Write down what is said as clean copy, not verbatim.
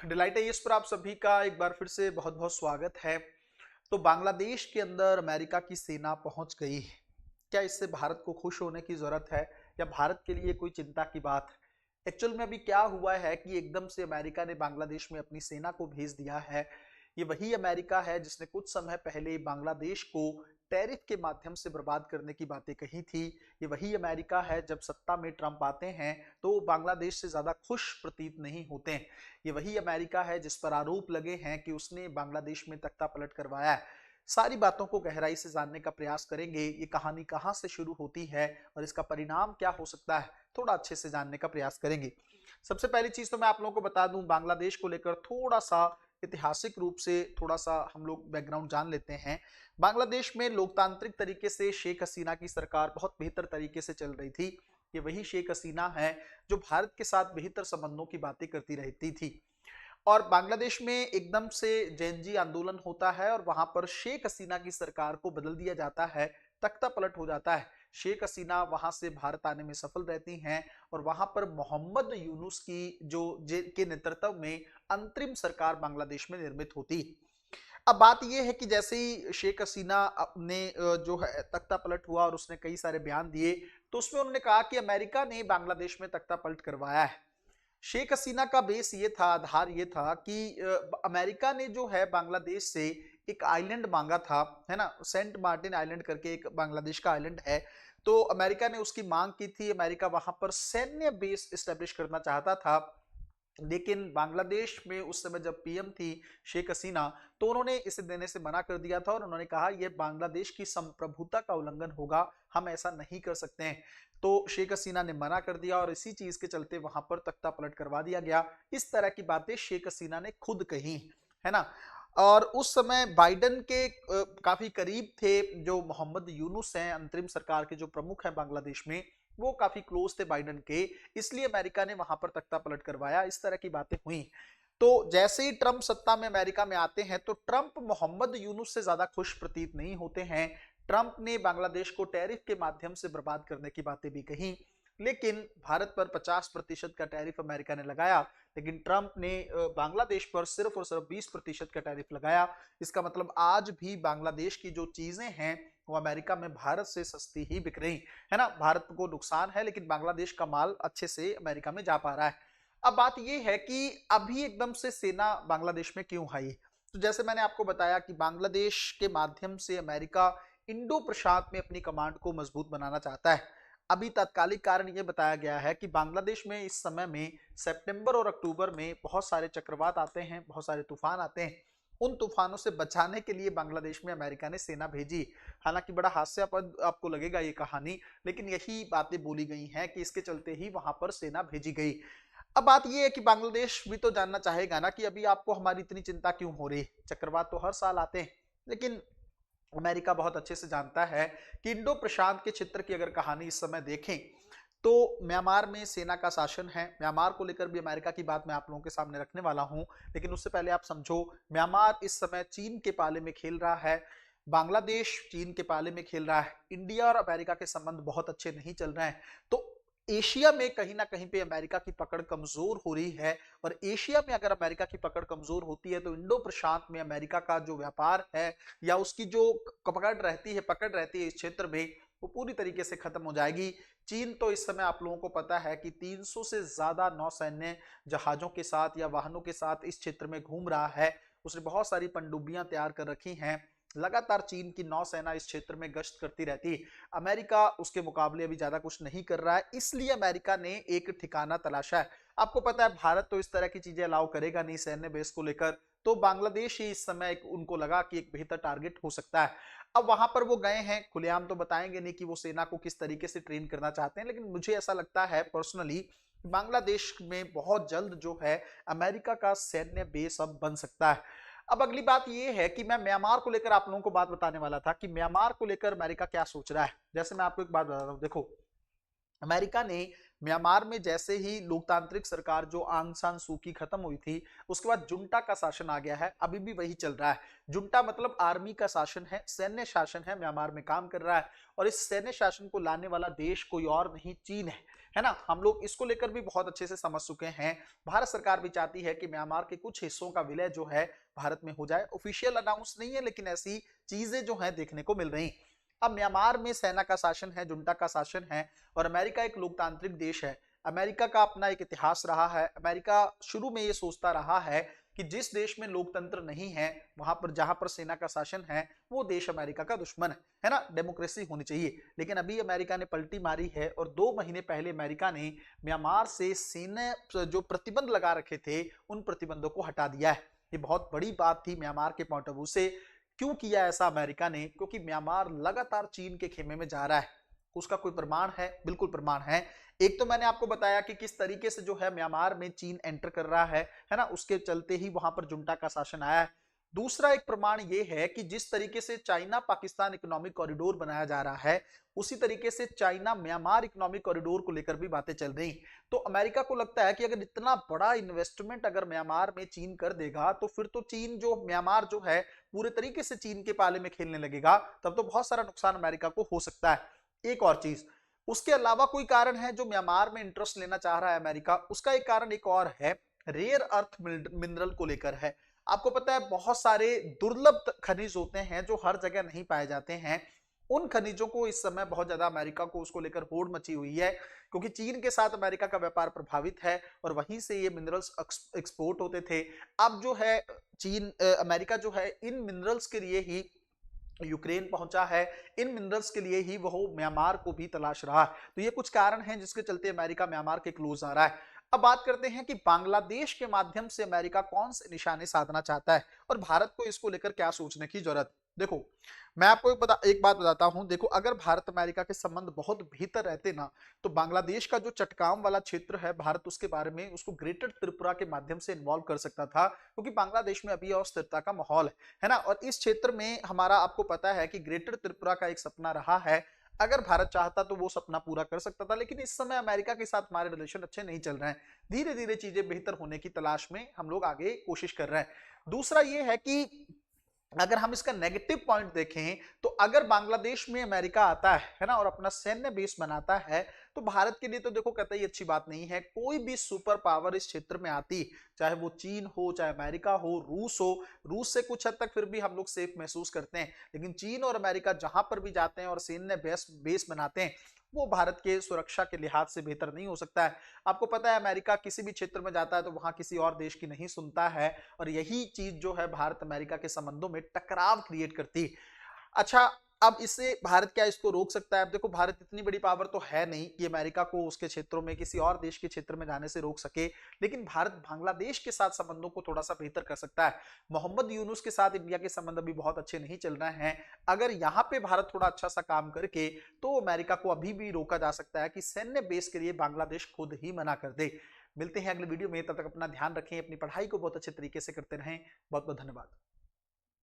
Delight S पर आप सभी का एक बार फिर से बहुत बहुत स्वागत है। तो बांग्लादेश के अंदर अमेरिका की सेना पहुंच गई। क्या इससे भारत को खुश होने की जरूरत है या भारत के लिए कोई चिंता की बात? एक्चुअल में अभी क्या हुआ है कि एकदम से अमेरिका ने बांग्लादेश में अपनी सेना को भेज दिया है। ये वही अमेरिका है जिसने कुछ समय पहले बांग्लादेश को टैरिफ के माध्यम से बर्बाद करने की बातें कही थी। ये वही अमेरिका है जब सत्ता में ट्रंप आते हैं तो बांग्लादेश से ज्यादा खुश प्रतीत नहीं होते हैं। ये वही अमेरिका है जिस पर आरोप लगे हैं कि उसने बांग्लादेश में तख्ता पलट करवाया है। सारी बातों को गहराई से जानने का प्रयास करेंगे। ये कहानी कहां से शुरू होती है और इसका परिणाम क्या हो सकता है, थोड़ा अच्छे से जानने का प्रयास करेंगे। सबसे पहली चीज तो मैं आप लोगों को बता दूं, बांग्लादेश को लेकर थोड़ा सा ऐतिहासिक रूप से थोड़ा सा हम लोग बैकग्राउंड जान लेते हैं। बांग्लादेश में लोकतांत्रिक तरीके से शेख हसीना की सरकार बहुत बेहतर तरीके से चल रही थी। ये वही शेख हसीना है जो भारत के साथ बेहतर संबंधों की बातें करती रहती थी। और बांग्लादेश में एकदम से जेएनजी आंदोलन होता है और वहां पर शेख हसीना की सरकार को बदल दिया जाता है, तख्ता पलट हो जाता है। शेख हसीना वहां से भारत आने में सफल रहती हैं और वहां पर मोहम्मद यूनुस की जो के नेतृत्व में अंतरिम सरकार बांग्लादेश में निर्मित होती। अब बात यह है कि जैसे ही शेख हसीना अपने जो है तख्ता पलट हुआ और उसने कई सारे बयान दिए, तो उसमें उन्होंने कहा कि अमेरिका ने बांग्लादेश में तख्ता पलट करवाया है। शेख हसीना का बेस ये था, आधार ये था कि अमेरिका ने जो है बांग्लादेश से एक आइलैंड मांगा था, है ना, सेंट मार्टिन आइलैंड करके एक बांग्लादेश का आइलैंड है। तो अमेरिका ने उसकी मांग की थी। अमेरिका वहां पर सैन्य बेस स्टैब्लिश करना चाहता था, लेकिन बांग्लादेश में उस समय जब पीएम थी शेख हसीना, तो उन्होंने इसे देने से मना कर दिया था और उन्होंने कहा यह बांग्लादेश की संप्रभुता का उल्लंघन होगा, हम ऐसा नहीं कर सकते हैं। तो शेख हसीना ने मना कर दिया और इसी चीज के चलते वहां पर तख्ता पलट करवा दिया गया। इस तरह की बातें शेख हसीना ने खुद कही, है ना। और उस समय बाइडन के काफी करीब थे जो मोहम्मद यूनुस हैं, अंतरिम सरकार के जो प्रमुख हैं बांग्लादेश में, वो काफी क्लोज थे बाइडन के। इसलिए अमेरिका ने वहां पर तख्ता पलट करवाया। इस तरह की बातें हुई। तो जैसे ही ट्रंप सत्ता में अमेरिका में आते हैं तो ट्रंप मोहम्मद यूनुस से ज्यादा खुश प्रतीत नहीं होते हैं। ट्रंप ने बांग्लादेश को टैरिफ के माध्यम से बर्बाद करने की बातें भी कही, लेकिन भारत पर 50% का टैरिफ अमेरिका ने लगाया, लेकिन ट्रंप ने बांग्लादेश पर सिर्फ और सिर्फ 20% का टैरिफ लगाया। इसका मतलब आज भी बांग्लादेश की जो चीजें हैं वो अमेरिका में भारत से सस्ती ही बिक रही है ना। भारत को नुकसान है, लेकिन बांग्लादेश का माल अच्छे से अमेरिका में जा पा रहा है। अब बात यह है कि अभी एकदम से सेना बांग्लादेश में क्यों आई। तो जैसे मैंने आपको बताया कि बांग्लादेश के माध्यम से अमेरिका इंडो प्रशांत में अपनी कमांड को मजबूत बनाना चाहता है। अभी तात्कालिक कारण यह बताया गया है कि बांग्लादेश में इस समय में सितंबर और अक्टूबर में बहुत सारे चक्रवात आते हैं, बहुत सारे तूफान आते हैं। उन तूफानों से बचाने के लिए बांग्लादेश में अमेरिका ने सेना भेजी। हालांकि बड़ा हास्यास्पद आपको लगेगा ये कहानी, लेकिन यही बातें बोली गई हैं कि इसके चलते ही वहां पर सेना भेजी गई। अब बात यह है कि बांग्लादेश भी तो जानना चाहेगा ना कि अभी आपको हमारी इतनी चिंता क्यों हो रही। चक्रवात तो हर साल आते हैं, लेकिन अमेरिका बहुत अच्छे से जानता है कि इंडो प्रशांत के क्षेत्र की अगर कहानी इस समय देखें तो म्यांमार में सेना का शासन है। म्यांमार को लेकर भी अमेरिका की बात मैं आप लोगों के सामने रखने वाला हूं, लेकिन उससे पहले आप समझो, म्यांमार इस समय चीन के पाले में खेल रहा है, बांग्लादेश चीन के पाले में खेल रहा है। इंडिया और अमेरिका के संबंध बहुत अच्छे नहीं चल रहे हैं। तो एशिया में कहीं ना कहीं पे अमेरिका की पकड़ कमजोर हो रही है। और एशिया में अगर अमेरिका की पकड़ कमजोर होती है तो इंडो प्रशांत में अमेरिका का जो व्यापार है या उसकी जो पकड़ रहती है इस क्षेत्र में, वो पूरी तरीके से खत्म हो जाएगी। चीन तो इस समय आप लोगों को पता है कि 300 से ज्यादा नौसैन्य जहाजों के साथ या वाहनों के साथ इस क्षेत्र में घूम रहा है। उसने बहुत सारी पनडुब्बियां तैयार कर रखी हैं। लगातार चीन की नौसेना इस क्षेत्र में गश्त करती रहती है। अमेरिका उसके मुकाबले अभी ज्यादा कुछ नहीं कर रहा है, इसलिए अमेरिका ने एक ठिकाना तलाशा है। आपको पता है भारत तो इस तरह की चीजें अलाउ करेगा नहीं सैन्य बेस को लेकर, तो बांग्लादेश ही इस समय उनको लगा कि एक बेहतर टारगेट हो सकता है। अब वहां पर वो गए हैं, खुलेआम तो बताएंगे नहीं कि वो सेना को किस तरीके से ट्रेन करना चाहते हैं, लेकिन मुझे ऐसा लगता है पर्सनली बांग्लादेश में बहुत जल्द जो है अमेरिका का सैन्य बेस अब बन सकता है। अब अगली बात यह है कि मैं म्यांमार को लेकर आप लोगों को बात बताने वाला था कि म्यांमार को लेकर अमेरिका क्या सोच रहा है। जैसे मैं आपको एक बात बता रहा हूं, देखो, अमेरिका ने म्यांमार में जैसे ही लोकतांत्रिक सरकार जो आंग सान सू की खत्म हुई थी, उसके बाद जुंटा का शासन आ गया है, अभी भी वही चल रहा है। जुंटा मतलब आर्मी का शासन है, सैन्य शासन है, म्यांमार में काम कर रहा है। और इस सैन्य शासन को लाने वाला देश कोई और नहीं, चीन है ना। हम लोग इसको लेकर भी बहुत अच्छे से समझ चुके हैं। भारत सरकार भी चाहती है कि म्यांमार के कुछ हिस्सों का विलय जो है भारत में हो जाए। ऑफिशियल अनाउंस नहीं है, लेकिन ऐसी चीजें जो है देखने को मिल रही। अब म्यांमार में सेना का शासन है, जुंटा का शासन है, और अमेरिका एक लोकतांत्रिक देश है। अमेरिका का अपना एक इतिहास रहा है। अमेरिका शुरू में ये सोचता रहा है कि जिस देश में लोकतंत्र नहीं है, वहां पर जहां पर सेना का शासन है, वो देश अमेरिका का दुश्मन है ना। डेमोक्रेसी होनी चाहिए। लेकिन अभी अमेरिका ने पलटी मारी है और 2 महीने पहले अमेरिका ने म्यांमार से सेना जो प्रतिबंध लगा रखे थे, उन प्रतिबंधों को हटा दिया है। ये बहुत बड़ी बात थी म्यांमार के पॉइंट ऑफ व्यू से। क्यों किया ऐसा अमेरिका ने? क्योंकि म्यांमार लगातार चीन के खेमे में जा रहा है। उसका कोई प्रमाण है? बिल्कुल प्रमाण है। एक तो मैंने आपको बताया कि किस तरीके से जो है म्यांमार में चीन एंटर कर रहा है ना, उसके चलते ही वहां पर जुंटा का शासन आया है। दूसरा एक प्रमाण ये है कि जिस तरीके से चाइना पाकिस्तान इकोनॉमिक कॉरिडोर बनाया जा रहा है, उसी तरीके से चाइना म्यांमार इकोनॉमिक कॉरिडोर को लेकर भी बातें चल रही। तो अमेरिका को लगता है कि अगर इतना बड़ा इन्वेस्टमेंट अगर म्यांमार में चीन कर देगा, तो फिर तो चीन जो म्यांमार जो है पूरे तरीके से चीन के पाले में खेलने लगेगा। तब तो बहुत सारा नुकसान अमेरिका को हो सकता है। एक और चीज, उसके अलावा कोई कारण है जो म्यांमार में इंटरेस्ट लेना चाह रहा है अमेरिका? उसका एक कारण एक और है, रेयर अर्थ मिनरल को लेकर है। आपको पता है बहुत सारे दुर्लभ खनिज होते हैं जो हर जगह नहीं पाए जाते हैं। उन खनिजों को इस समय बहुत ज्यादा अमेरिका को उसको लेकर होड़ मची हुई है, क्योंकि चीन के साथ अमेरिका का व्यापार प्रभावित है और वहीं से ये मिनरल्स एक्सपोर्ट होते थे। अब जो है अमेरिका जो है इन मिनरल्स के लिए ही यूक्रेन पहुंचा है, इन मिनरल्स के लिए ही वह म्यांमार को भी तलाश रहा है। तो ये कुछ कारण हैं जिसके चलते अमेरिका म्यांमार के क्लोज आ रहा है। अब बात करते हैं कि बांग्लादेश के माध्यम से अमेरिका कौन से निशाने साधना चाहता है और भारत को इसको लेकर क्या सोचने की जरूरत। देखो, मैं आपको एक बात बताता हूं। देखो, अगर भारत अमेरिका के संबंध बहुत बेहतर रहते ना, तो बांग्लादेश का जो चटगांव वाला क्षेत्र है, भारत उसके बारे में उसको ग्रेटर त्रिपुरा के माध्यम से इन्वॉल्व कर सकता था, क्योंकि बांग्लादेश में अभी अस्थिरता का माहौल है ना। और इस क्षेत्र में हमारा आपको पता है कि ग्रेटर त्रिपुरा का एक सपना रहा है। अगर भारत चाहता तो वो सपना पूरा कर सकता था, लेकिन इस समय अमेरिका के साथ हमारे रिलेशन अच्छे नहीं चल रहे हैं। धीरे धीरे चीजें बेहतर होने की तलाश में हम लोग आगे कोशिश कर रहे हैं। दूसरा ये है कि अगर हम इसका नेगेटिव पॉइंट देखें, तो अगर बांग्लादेश में अमेरिका आता है ना और अपना सैन्य बेस बनाता है, तो भारत के लिए तो देखो कतई अच्छी बात नहीं है। कोई भी सुपर पावर इस क्षेत्र में आती, चाहे वो चीन हो, चाहे अमेरिका हो, रूस हो। रूस से कुछ हद तक फिर भी हम लोग सेफ महसूस करते हैं, लेकिन चीन और अमेरिका जहां पर भी जाते हैं और सैन्य बेस बनाते हैं, वो भारत के सुरक्षा के लिहाज से बेहतर नहीं हो सकता है। आपको पता है अमेरिका किसी भी क्षेत्र में जाता है तो वहां किसी और देश की नहीं सुनता है, और यही चीज जो है भारत अमेरिका के संबंधों में टकराव क्रिएट करती। अच्छा, अब इससे भारत क्या इसको रोक सकता है? अब देखो, भारत इतनी बड़ी पावर तो है नहीं कि अमेरिका को उसके क्षेत्रों में किसी और देश के क्षेत्र में जाने से रोक सके, लेकिन भारत बांग्लादेश के साथ संबंधों को थोड़ा सा बेहतर कर सकता है। मोहम्मद यूनुस के साथ इंडिया के संबंध अभी बहुत अच्छे नहीं चल रहे हैं। अगर यहाँ पे भारत थोड़ा अच्छा सा काम करके, तो अमेरिका को अभी भी रोका जा सकता है कि सैन्य बेस के लिए बांग्लादेश खुद ही मना कर दे। मिलते हैं अगले वीडियो में, तब तक अपना ध्यान रखें, अपनी पढ़ाई को बहुत अच्छे तरीके से करते रहें। बहुत बहुत धन्यवाद।